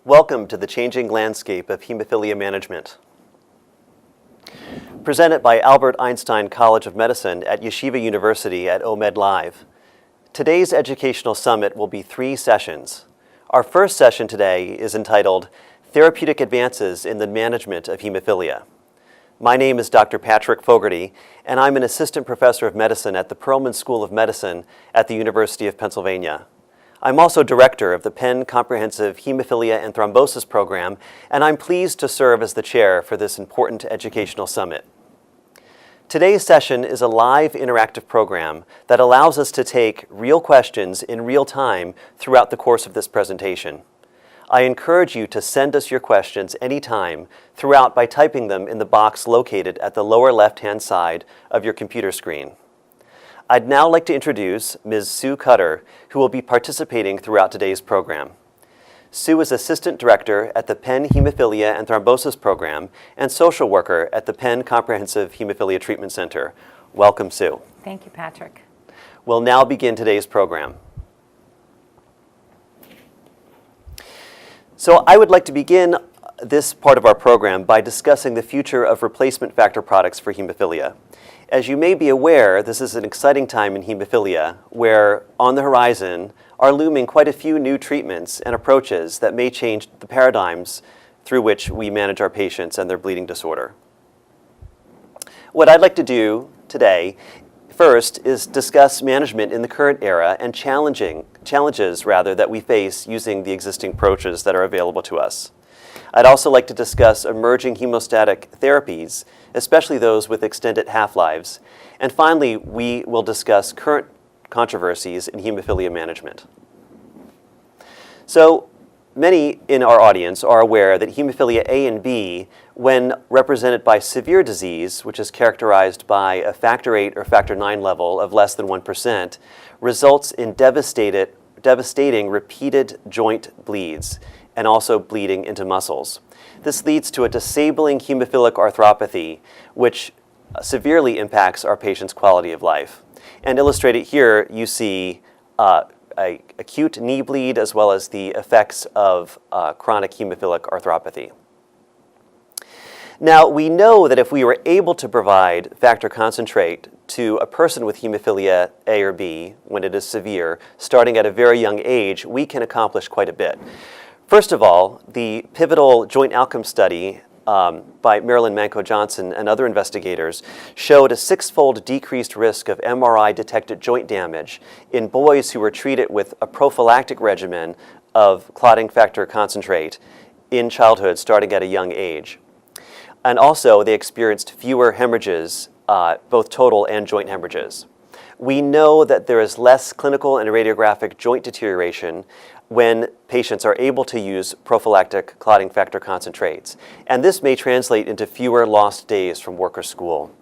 Welcome to the changing landscape of hemophilia management. Presented by Albert Einstein College of Medicine at Yeshiva University at OMed Live. Today's educational summit will be 3 sessions. Our first session today is entitled Therapeutic Advances in the Management of Hemophilia. My name is Dr. Patrick Fogarty, and I'm an assistant professor of medicine at the Perlman School of Medicine at the University of Pennsylvania. I'm also director of the Penn Comprehensive Hemophilia and Thrombosis program, and I'm pleased to serve as the chair for this important educational summit. Today's session is a live interactive program that allows us to take real questions in real time throughout the course of this presentation. I encourage you to send us your questions anytime throughout by typing them in the box located at the lower left-hand side of your computer screen. I'd now like to introduce Ms. Sue Cutter, who will be participating throughout today's program. Sue is Assistant Director at the Penn Hemophilia and Thrombosis program and social worker at the Penn Comprehensive Hemophilia Treatment Center. Welcome, Sue. Thank you, Patrick. We'll now begin today's program. So I would like to begin this part of our program by discussing the future of replacement factor products for hemophilia. As you may be aware, this is an exciting time in hemophilia where on the horizon are looming quite a few new treatments and approaches that may change the paradigms through which we manage our patients and their bleeding disorder. What I'd like to do today first is discuss management in the current era and challenges that we face using the existing approaches that are available to us. I'd also like to discuss emerging hemostatic therapies, especially those with extended half-lives. And finally, we will discuss current controversies in hemophilia management. So, many in our audience are aware that hemophilia A and B, when represented by severe disease, which is characterized by a factor VIII or factor IX level of less than 1%, results in devastating repeated joint bleeds and also bleeding into muscles. This leads to a disabling hemophiliac arthropathy, which severely impacts our patients' quality of life. And illustrated here, you see a acute knee bleed as well as the effects of chronic hemophiliac arthropathy. Now, we know that if we were able to provide factor concentrate to a person with hemophilia A or B, when it is severe, starting at a very young age, we can accomplish quite a bit. First of all, the pivotal joint outcome study by Marilyn Manco-Johnson and other investigators showed a 6-fold decreased risk of MRI-detected joint damage in boys who were treated with a prophylactic regimen of clotting factor concentrate in childhood starting at a young age. And also, they experienced fewer hemorrhages, both total and joint hemorrhages. We know that there is less clinical and radiographic joint deterioration when patients are able to use prophylactic clotting factor concentrates. And this may translate into fewer lost days from work or school.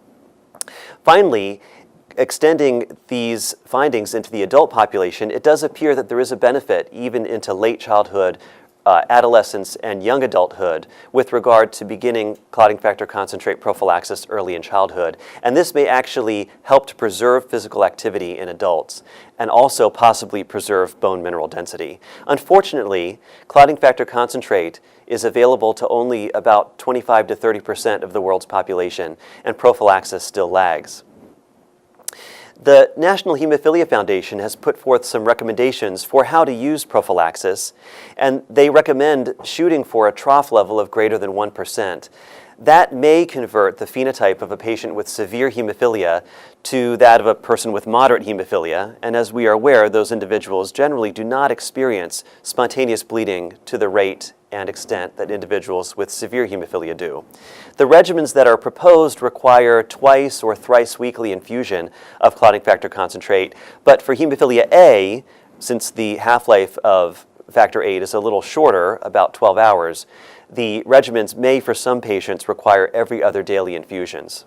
Finally, extending these findings into the adult population, it does appear that there is a benefit even into late childhood, adolescence, and young adulthood with regard to beginning clotting factor concentrate prophylaxis early in childhood. And this may actually help to preserve physical activity in adults and also possibly preserve bone mineral density. Unfortunately, clotting factor concentrate is available to only about 25 to 30% of the world's population, and prophylaxis still lags. The National Hemophilia Foundation has put forth some recommendations for how to use prophylaxis, and they recommend shooting for a trough level of greater than 1%. That may convert the phenotype of a patient with severe hemophilia to that of a person with moderate hemophilia, and as we are aware, those individuals generally do not experience spontaneous bleeding to the rate and extent that individuals with severe hemophilia do. The regimens that are proposed require twice or thrice weekly infusion of clotting factor concentrate, but for hemophilia A, since the half-life of factor VIII is a little shorter, about 12 hours, the regimens may, for some patients, require every other daily infusions.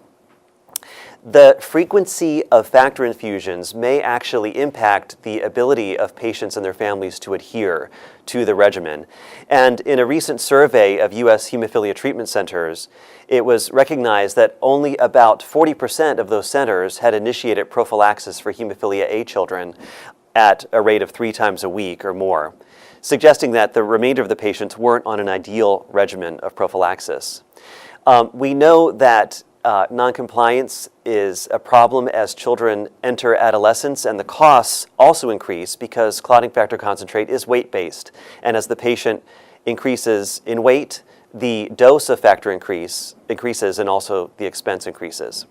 The frequency of factor infusions may actually impact the ability of patients and their families to adhere to the regimen. And in a recent survey of U.S. hemophilia treatment centers, it was recognized that only about 40% of those centers had initiated prophylaxis for hemophilia A children at a rate of 3 times a week or more. suggesting that the remainder of the patients weren't on an ideal regimen of prophylaxis. We know that noncompliance is a problem as children enter adolescence, and the costs also increase because clotting factor concentrate is weight-based. And as the patient increases in weight, the dose of factor increases and also the expense increases.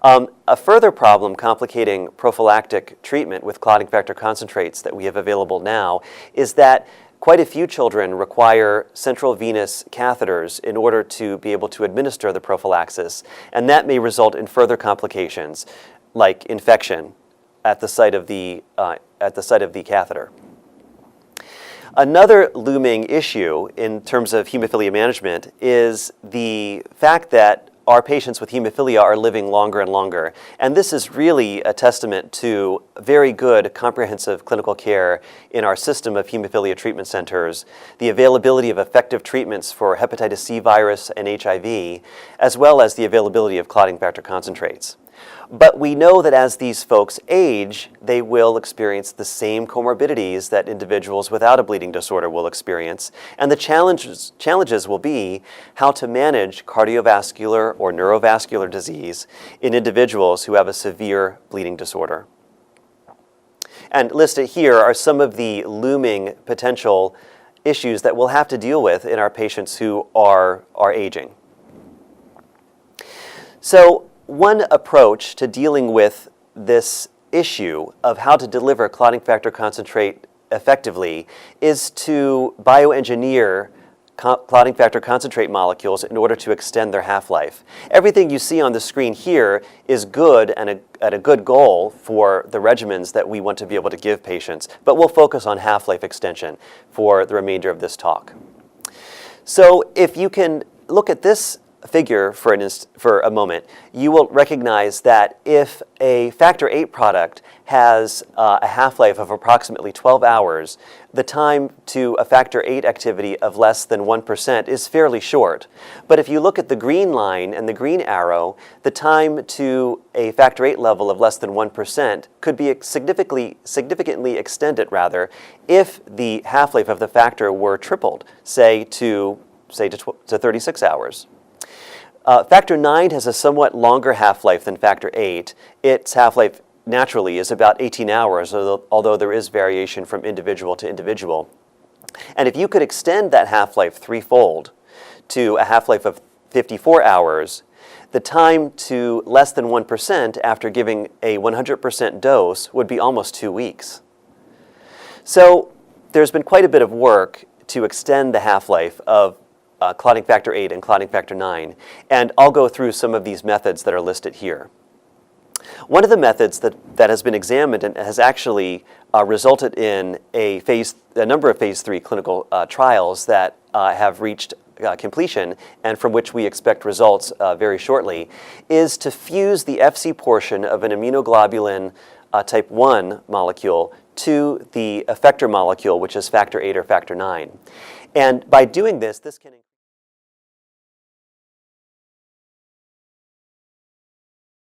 A further problem complicating prophylactic treatment with clotting factor concentrates that we have available now is that quite a few children require central venous catheters in order to be able to administer the prophylaxis, and that may result in further complications like infection at the site of the catheter. Another looming issue in terms of hemophilia management is the fact that our patients with hemophilia are living longer and longer. And this is really a testament to very good comprehensive clinical care in our system of hemophilia treatment centers, the availability of effective treatments for hepatitis C virus and HIV, as well as the availability of clotting factor concentrates. But we know that as these folks age, they will experience the same comorbidities that individuals without a bleeding disorder will experience. And the challenges will be how to manage cardiovascular or neurovascular disease in individuals who have a severe bleeding disorder. And listed here are some of the looming potential issues that we'll have to deal with in our patients who are aging. So, one approach to dealing with this issue of how to deliver clotting factor concentrate effectively is to bioengineer clotting factor concentrate molecules in order to extend their half-life. Everything you see on the screen here is good and at a good goal for the regimens that we want to be able to give patients, but we'll focus on half-life extension for the remainder of this talk. So if you can look at this figure for a moment, you will recognize that if a factor VIII product has a half-life of approximately 12 hours, the time to a factor VIII activity of less than 1% is fairly short. But if you look at the green line and the green arrow, the time to a factor VIII level of less than 1% could be significantly extended if the half-life of the factor were tripled, say to 36 hours. Factor IX has a somewhat longer half-life than factor VIII. Its half-life naturally is about 18 hours, although there is variation from individual to individual. And if you could extend that half-life threefold to a half-life of 54 hours, the time to less than 1% after giving a 100% dose would be almost 2 weeks. So there's been quite a bit of work to extend the half-life of clotting factor VIII and clotting factor IX, and I'll go through some of these methods that are listed here. One of the methods that has been examined and has actually resulted in a number of phase 3 clinical trials that have reached completion and from which we expect results very shortly is to fuse the Fc portion of an immunoglobulin type 1 molecule to the effector molecule, which is factor VIII or factor IX. And by doing this can